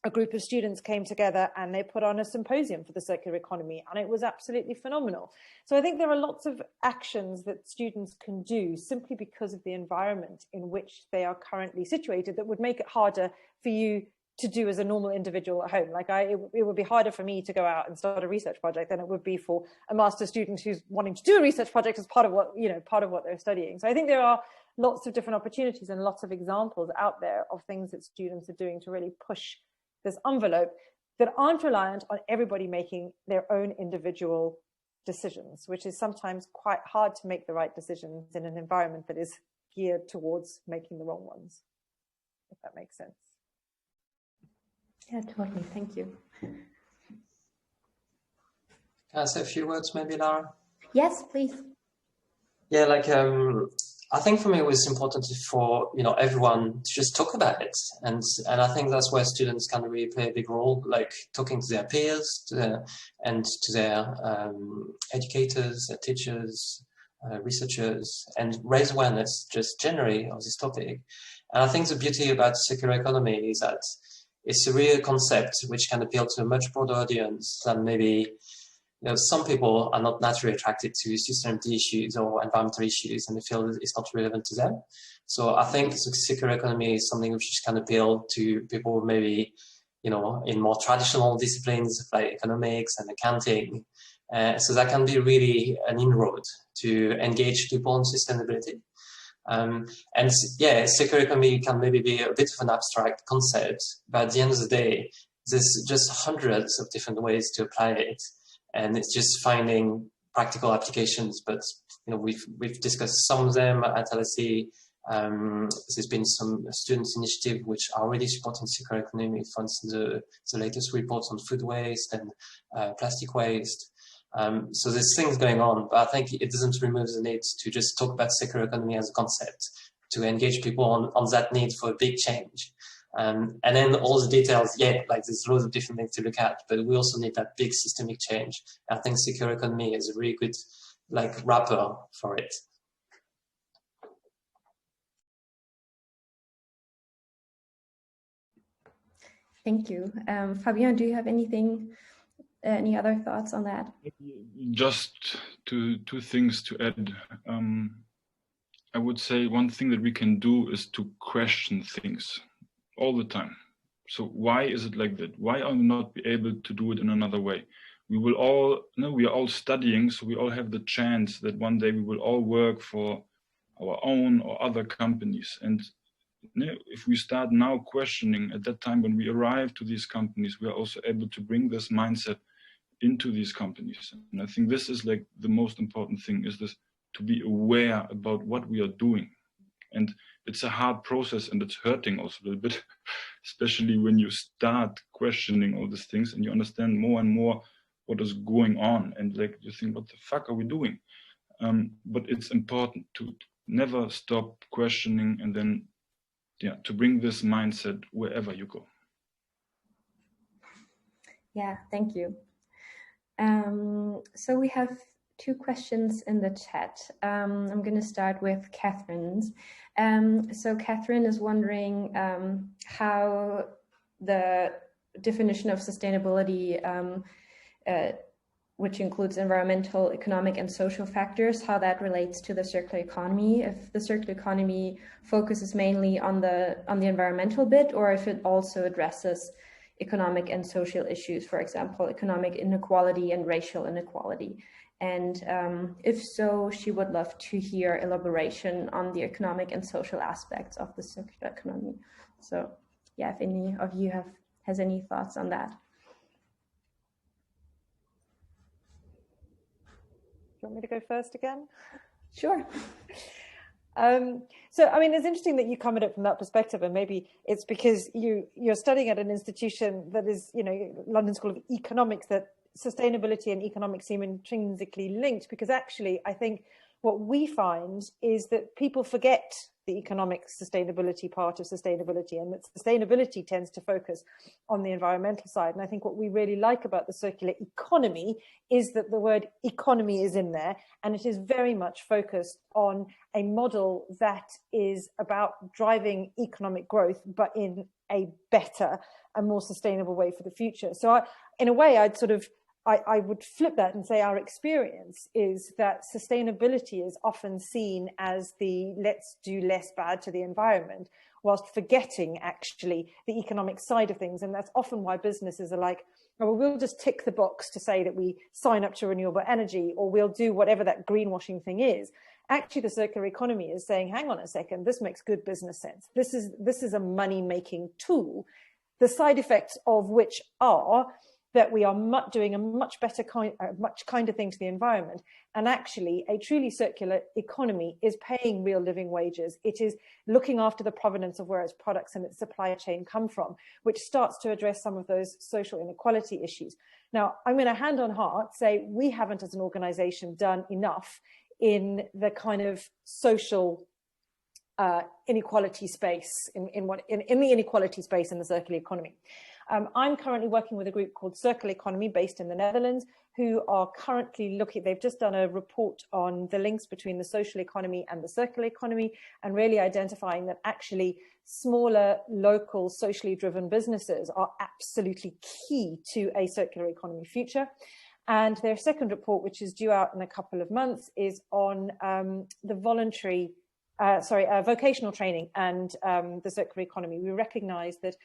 a group of students came together and they put on a symposium for the circular economy, and it was absolutely phenomenal. So I think there are lots of actions that students can do simply because of the environment in which they are currently situated that would make it harder for you to do as a normal individual at home. Like it would be harder for me to go out and start a research project than it would be for a master's student who's wanting to do a research project as part of what they're studying. So I think there are lots of different opportunities and lots of examples out there of things that students are doing to really push this envelope that aren't reliant on everybody making their own individual decisions, which is sometimes quite hard to make the right decisions in an environment that is geared towards making the wrong ones, if that makes sense. Yeah, totally. Thank you. Can I say a few words maybe, Lara? Yes, please. Yeah, I think for me it was important for everyone to just talk about it, and I think that's where students can really play a big role, like talking to their peers and to their educators, their teachers, researchers, and raise awareness just generally of this topic. And I think the beauty about circular economy is that it's a real concept which can appeal to a much broader audience than maybe some people are not naturally attracted to sustainability issues or environmental issues, and they feel it's not relevant to them. So I think the circular economy is something which can appeal to people maybe, in more traditional disciplines like economics and accounting. So that can be really an inroad to engage people on sustainability. And yeah, circular economy can maybe be a bit of an abstract concept, but at the end of the day, there's just hundreds of different ways to apply it. And it's just finding practical applications. But we've discussed some of them at LSE. There's been some students' initiative which are already supporting circular economy. For instance, the latest reports on food waste and plastic waste. So there's things going on, but I think it doesn't remove the need to just talk about circular economy as a concept, to engage people on that need for a big change. And then all the details, there's loads of different things to look at, but we also need that big systemic change. I think circular economy is a really good wrapper for it. Thank you. Fabien, do you have any other thoughts on that? Just two things to add. I would say one thing that we can do is to question things all the time. So why is it like that? Why are we not be able to do it in another way? We will all, we are all studying, so we all have the chance that one day we will all work for our own or other companies. And if we start now questioning, at that time when we arrive to these companies, we are also able to bring this mindset into these companies. And I think this is the most important thing, is this, to be aware about what we are doing. And it's a hard process, and it's hurting also a little bit, especially when you start questioning all these things and you understand more and more what is going on, and you think, what the fuck are we doing? But it's important to never stop questioning, and then to bring this mindset wherever you go. Yeah, thank you. So we have two questions in the chat. I'm going to start with Catherine's. So Catherine is wondering how the definition of sustainability, which includes environmental, economic, and social factors, how that relates to the circular economy. If the circular economy focuses mainly on the environmental bit, or if it also addresses economic and social issues, for example, economic inequality and racial inequality. And if so, she would love to hear elaboration on the economic and social aspects of the circular economy. So yeah, if any of you has any thoughts on that. you want me to go first again? Sure. So, I mean, it's interesting that you come at it from that perspective, and maybe it's because you're studying at an institution that is, you know, London School of Economics, that sustainability and economics seem intrinsically linked, because actually, I think what we find is that people forget the economic sustainability part of sustainability, and that sustainability tends to focus on the environmental side. And I think what we really like about the circular economy is that the word economy is in there, and it is very much focused on a model that is about driving economic growth, but in a better and more sustainable way for the future. So in a way, I would flip that and say our experience is that sustainability is often seen as the let's do less bad to the environment, whilst forgetting actually the economic side of things. And that's often why businesses are like, oh, well, we'll just tick the box to say that we sign up to renewable energy, or we'll do whatever that greenwashing thing is. Actually, the circular economy is saying, hang on a second, this makes good business sense. This is a money-making tool, the side effects of which are that we are doing a much better much kinder thing to the environment. And actually, a truly circular economy is paying real living wages. It is looking after the provenance of where its products and its supply chain come from, which starts to address some of those social inequality issues. Now, I'm going to hand on heart say we haven't as an organization done enough in the kind of social inequality space, in the inequality space in the circular economy. I'm currently working with a group called Circular Economy based in the Netherlands, who are currently they've just done a report on the links between the social economy and the circular economy, and really identifying that actually smaller, local, socially driven businesses are absolutely key to a circular economy future. And their second report, which is due out in a couple of months, is on the vocational training and the circular economy. We recognize that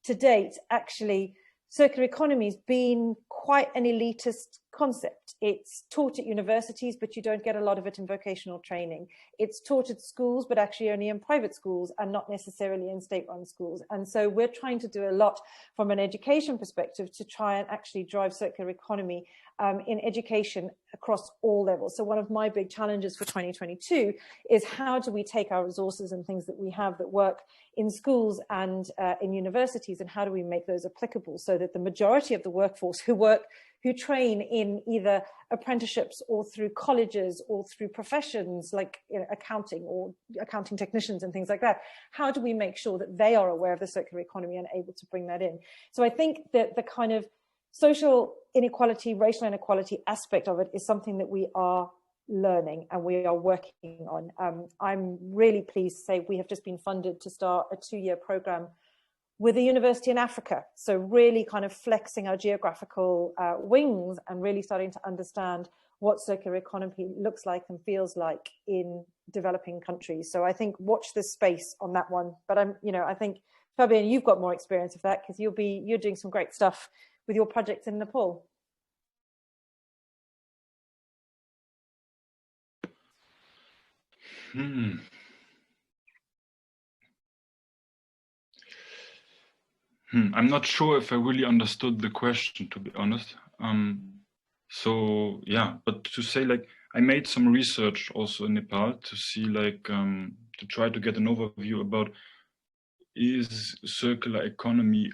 to date, actually, circular economy has been quite an elitist concept. It's taught at universities, but you don't get a lot of it in vocational training. It's taught at schools, but actually only in private schools and not necessarily in state-run schools. And so we're trying to do a lot from an education perspective to try and actually drive circular economy in education across all levels. So one of my big challenges for 2022 is how do we take our resources and things that we have that work in schools and in universities, and how do we make those applicable so that the majority of the workforce who train in either apprenticeships or through colleges or through professions like accounting or accounting technicians and things like that, how do we make sure that they are aware of the circular economy and able to bring that in? So I think that the kind of social inequality, racial inequality aspect of it is something that we are learning and we are working on. I'm really pleased to say we have just been funded to start a 2-year program with a university in Africa. So really kind of flexing our geographical wings and really starting to understand what circular economy looks like and feels like in developing countries. So I think watch this space on that one. But I think Fabien, you've got more experience of that because you're doing some great stuff with your projects in Nepal. I'm not sure if I really understood the question, to be honest. So yeah, but to say, like, I made some research also in Nepal to see, like, to try to get an overview about, is circular economy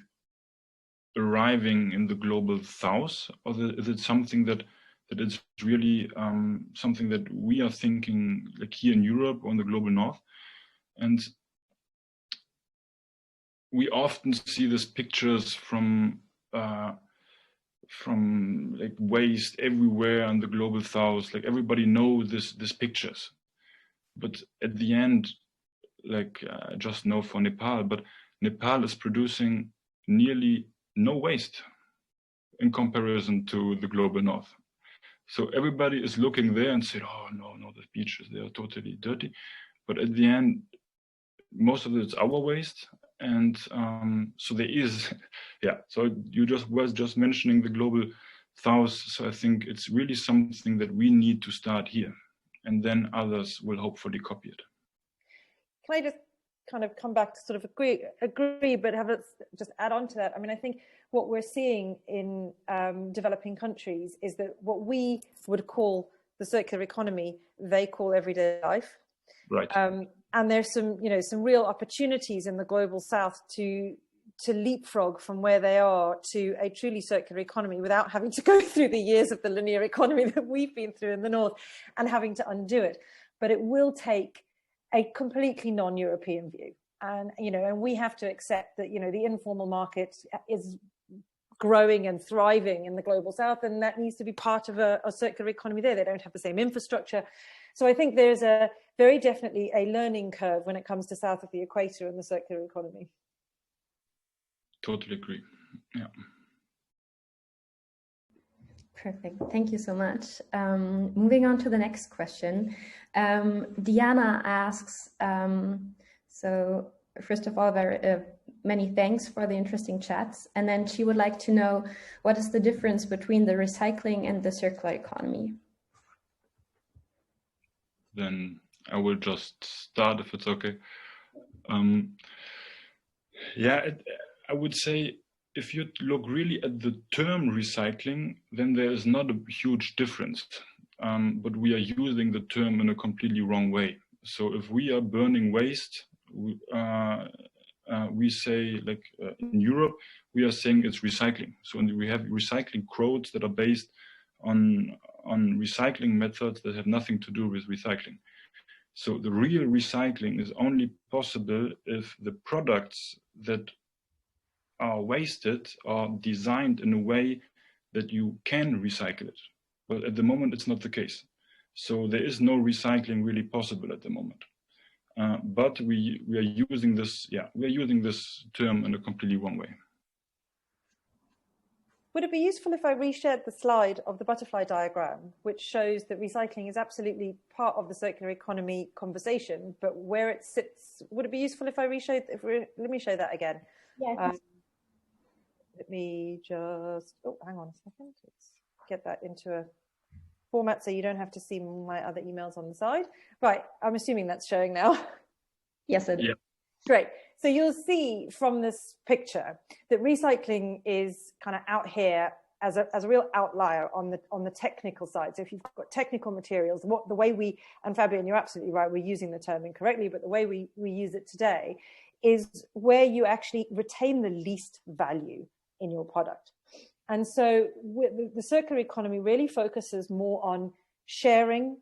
arriving in the global south, or is it something that is really something that we are thinking, like here in Europe or in the global north? And we often see these pictures from like waste everywhere in the global south. Like everybody knows these pictures, but at the end, like I just know for Nepal, but Nepal is producing nearly no waste in comparison to the global north. So everybody is looking there and said, oh no, the beaches, they are totally dirty. But at the end, most of it's our waste. And so there is, yeah, so you was just mentioning the global south. So I think it's really something that we need to start here, and then others will hopefully copy it. Can I just kind of come back to sort of agree, but have it just add on to that? I mean, I think what we're seeing in developing countries is that what we would call the the circular economy they call everyday life. Right. And there's some, you know, some real opportunities in the global south to leapfrog from where they are to a truly circular economy without having to go through the years of the linear economy that we've been through in the north and having to undo it. But it will take a completely non-European view. And, you know, and we have to accept that, you know, the informal market is growing and thriving in the global south, and that needs to be part of a circular economy there. They don't have the same infrastructure. So I think there's a very definitely a learning curve when it comes to south of the equator and the circular economy. Totally agree. Yeah. Perfect. Thank you so much. Moving on to the next question. Diana asks, so first of all, many thanks for the interesting chats. And then she would like to know, what is the difference between the recycling and the circular economy? Then I will just start if it's okay. I would say if you look really at the term recycling, then there is not a huge difference, but we are using the term in a completely wrong way. So if we are burning waste, we say, like in Europe, we are saying it's recycling. So we have recycling codes that are based on recycling methods that have nothing to do with recycling. So the real recycling is only possible if the products that are wasted are designed in a way that you can recycle it. But at the moment, it's not the case. So there is no recycling really possible at the moment. But we are using this, we are using this term in a completely wrong way. Would it be useful if I reshared the slide of the butterfly diagram, which shows that recycling is absolutely part of the circular economy conversation, but where it sits? Would it be useful if I reshowed? Let me show that again. Yeah. Let me just, hang on a second. Let's get that into a format so you don't have to see my other emails on the side. Right, I'm assuming that's showing now. Yes, it is. Yeah. Great. So you'll see from this picture that recycling is kind of out here as a real outlier on the technical side. So if you've got technical materials, the way we, and Fabien, you're absolutely right, we're using the term incorrectly, but the way we use it today is where you actually retain the least value in your product. And so the circular economy really focuses more on sharing,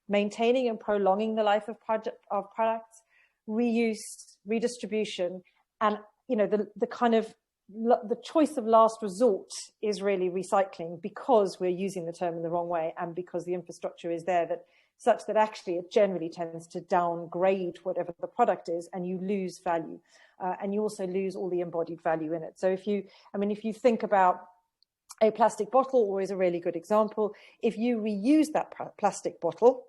maintaining and prolonging the life of products, reuse, redistribution, and the kind of the choice of last resort is really recycling, because we're using the term in the wrong way and because the infrastructure is there such that actually it generally tends to downgrade whatever the product is, and you lose value, and you also lose all the embodied value in it. So if you think about a plastic bottle, always a really good example. If you reuse that plastic bottle,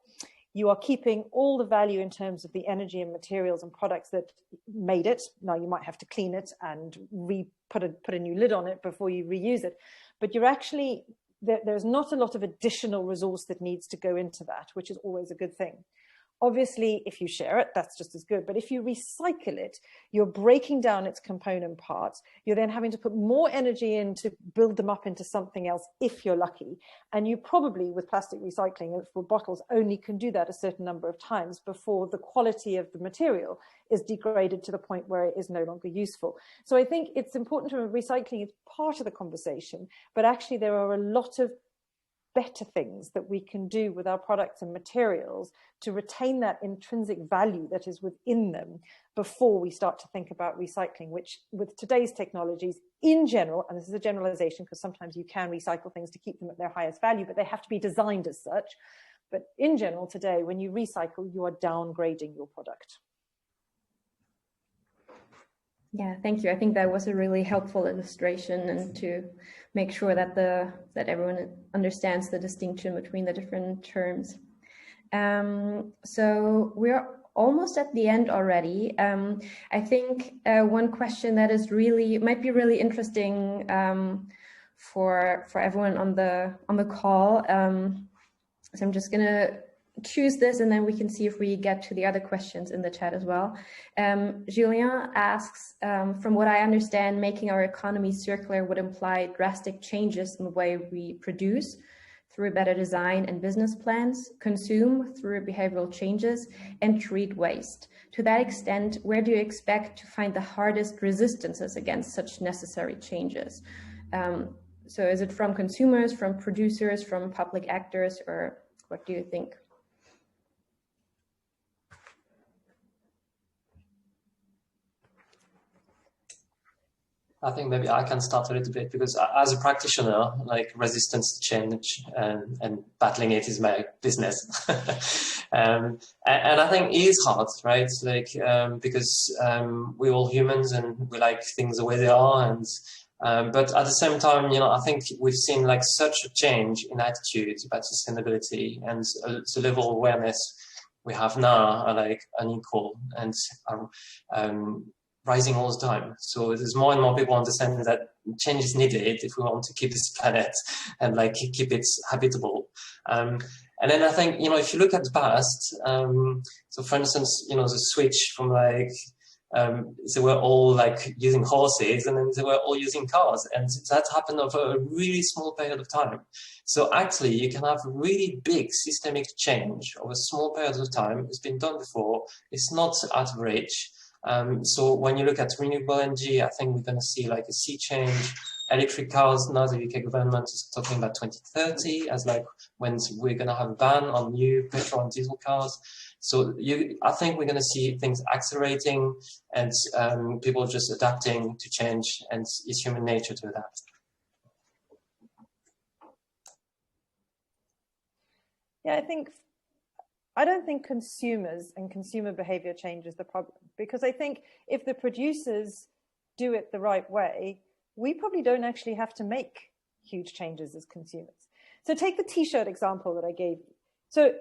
you are keeping all the value in terms of the energy and materials and products that made it. Now you might have to clean it and put a new lid on it before you reuse it, but you're actually, there's not a lot of additional resource that needs to go into that, which is always a good thing. Obviously, if you share it, that's just as good. But if you recycle it, you're breaking down its component parts. You're then having to put more energy in to build them up into something else, if you're lucky. And you probably, with plastic recycling for bottles, only can do that a certain number of times before the quality of the material is degraded to the point where it is no longer useful. So I think it's important to remember recycling is part of the conversation, but actually there are a lot of better things that we can do with our products and materials to retain that intrinsic value that is within them before we start to think about recycling, which with today's technologies in general, and this is a generalization because sometimes you can recycle things to keep them at their highest value, but they have to be designed as such. But in general today, when you recycle, you are downgrading your product. Yeah, thank you. I think that was a really helpful illustration, and to make sure that that everyone understands the distinction between the different terms. So we're almost at the end already. I think one question that is might be really interesting for everyone on the call. So I'm just gonna choose this, and then we can see if we get to the other questions in the chat as well. Julien asks, from what I understand, making our economy circular would imply drastic changes in the way we produce through better design and business plans, consume through behavioral changes, and treat waste. To that extent, where do you expect to find the hardest resistances against such necessary changes? So is it from consumers, from producers, from public actors, or what do you think? I think maybe I can start a little bit, because as a practitioner, like, resistance to change and battling it is my business. And I think it is hard, right? Like, because we're all humans and we like things the way they are. And but at the same time, you know, I think we've seen like such a change in attitude about sustainability, and the level of awareness we have now are like unequal and rising all the time. So there's more and more people understanding that change is needed if we want to keep this planet and like keep it habitable. And then I think, you know, if you look at the past, so for instance, you know, the switch from like, they were all like using horses, and then they were all using cars, and that happened over a really small period of time. So actually you can have really big systemic change over small periods of time. It's been done before. It's not out of reach. So when you look at renewable energy, I think we're going to see like a sea change. Electric cars, now the UK government is talking about 2030 as like when we're going to have a ban on new petrol and diesel cars. So I think we're going to see things accelerating, and people just adapting to change, and it's human nature to adapt. Yeah, I don't think consumers and consumer behavior change is the problem, because I think if the producers do it the right way, we probably don't actually have to make huge changes as consumers. So take the t-shirt example that I gave you. So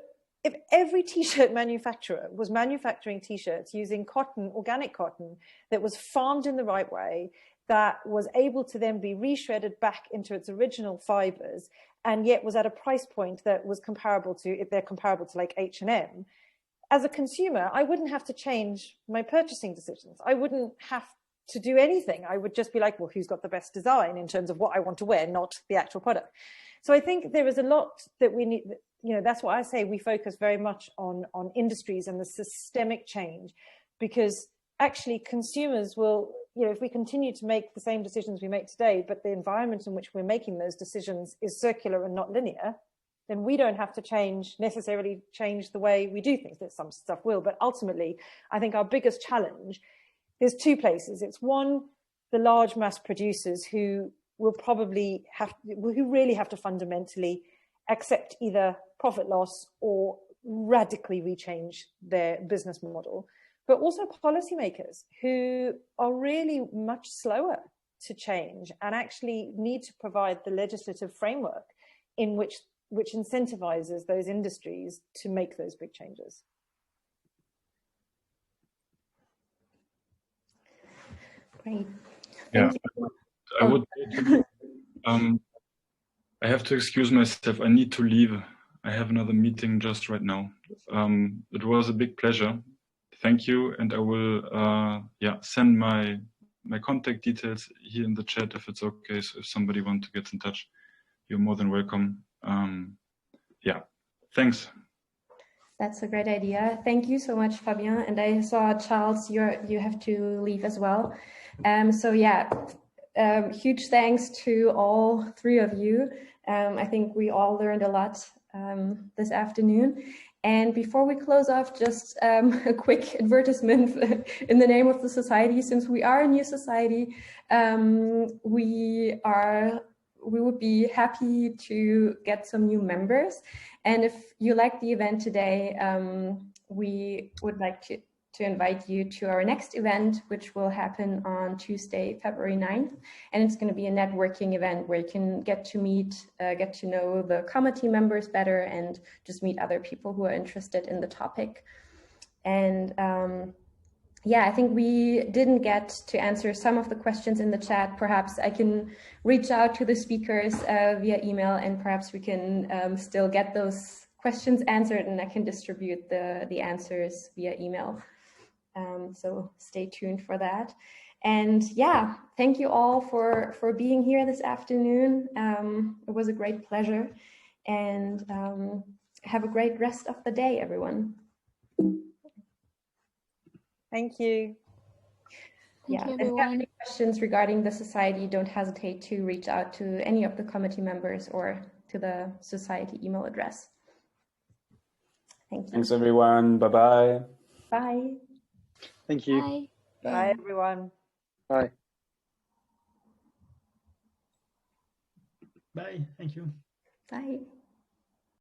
if every t-shirt manufacturer was manufacturing t-shirts using cotton, organic cotton, that was farmed in the right way, that was able to then be reshredded back into its original fibers, and yet was at a price point that was comparable to, if they're comparable to like H&M, as a consumer, I wouldn't have to change my purchasing decisions. I wouldn't have to do anything. I would just be like, well, who's got the best design in terms of what I want to wear, not the actual product. So I think there is a lot that we need, you know, that's why I say we focus very much on industries and the systemic change, because actually consumers will, you know, if we continue to make the same decisions we make today, but the environment in which we're making those decisions is circular and not linear, then we don't have to necessarily change the way we do things. That some stuff will, but ultimately, I think our biggest challenge, there's two places. It's one, the large mass producers who will probably who really have to fundamentally accept either profit loss or radically rechange their business model, but also policymakers who are really much slower to change and actually need to provide the legislative framework in which incentivizes those industries to make those big changes. Great. Yeah, I would. I have to excuse myself. I need to leave. I have another meeting just right now. It was a big pleasure. Thank you, and I will send my contact details here in the chat if it's okay. So if somebody wants to get in touch, you're more than welcome. Thanks. That's a great idea. Thank you so much, Fabien. And I saw, Charles, you have to leave as well. Huge thanks to all three of you. I think we all learned a lot this afternoon. And before we close off, just a quick advertisement in the name of the society. Since we are a new society, we would be happy to get some new members. And if you like the event today, we would like to invite you to our next event, which will happen on Tuesday, February 9th. And it's going to be a networking event where you can get to know the committee members better and just meet other people who are interested in the topic. And I think we didn't get to answer some of the questions in the chat. Perhaps I can reach out to the speakers via email, and perhaps we can still get those questions answered, and I can distribute the answers via email. So stay tuned for that. And thank you all for being here this afternoon. It was a great pleasure. and have a great rest of the day, everyone. Thank you. Yeah, and if you have any questions regarding the society, don't hesitate to reach out to any of the committee members or to the society email address. Thank you. Thanks, everyone. Bye-bye. Bye. Thank you. Bye. Bye, everyone. Bye. Bye. Thank you. Bye.